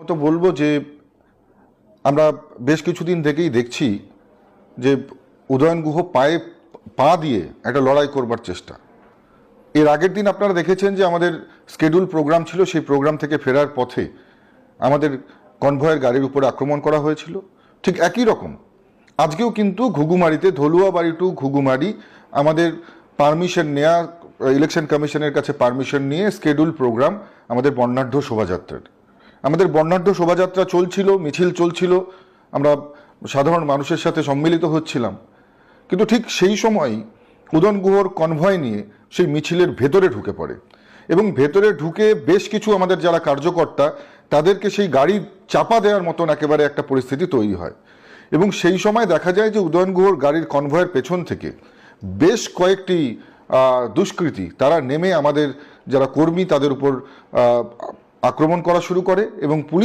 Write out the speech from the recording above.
তো বলবো যে আমরা বেশ কিছুদিন থেকেই দেখছি যে উদয়ন গুহ পায়ে পা দিয়ে একটা লড়াই করবার চেষ্টা। এর আগের দিন আপনারা দেখেছেন যে আমাদের স্কেডিউল প্রোগ্রাম ছিল, সেই প্রোগ্রাম থেকে ফেরার পথে আমাদের কনভয়ের গাড়ির উপরে আক্রমণ করা হয়েছিল। ঠিক একই রকম আজকেও কিন্তু ঘুঘুমারিতে, ধলুয়াবাড়ি টু ঘুঘুমারি আমাদের পারমিশন নেওয়া, ইলেকশন কমিশনের কাছে পারমিশন নিয়ে স্কেডিউল প্রোগ্রাম আমাদের বর্ণাঢ্য শোভাযাত্রার। আমাদের বর্ণাঢ্য শোভাযাত্রা চলছিল, মিছিল চলছিল, আমরা সাধারণ মানুষের সাথে সম্মিলিত হচ্ছিলাম, কিন্তু ঠিক সেই সময় উদয়ন গুহর কনভয় নিয়ে সেই মিছিলের ভেতরে ঢুকে পড়ে এবং ভেতরে ঢুকে বেশ কিছু আমাদের যারা কার্যকর্তা তাদেরকে সেই গাড়ি চাপা দেওয়ার মতন একেবারে একটা পরিস্থিতি তৈরি হয়। এবং সেই সময় দেখা যায় যে উদয়ন গুহর গাড়ির কনভয়ের পেছন থেকে বেশ কয়েকটি দুষ্কৃতী তারা নেমে আমাদের যারা কর্মী তাদের উপর আক্রমণ করা শুরু করে এবং পুলিশ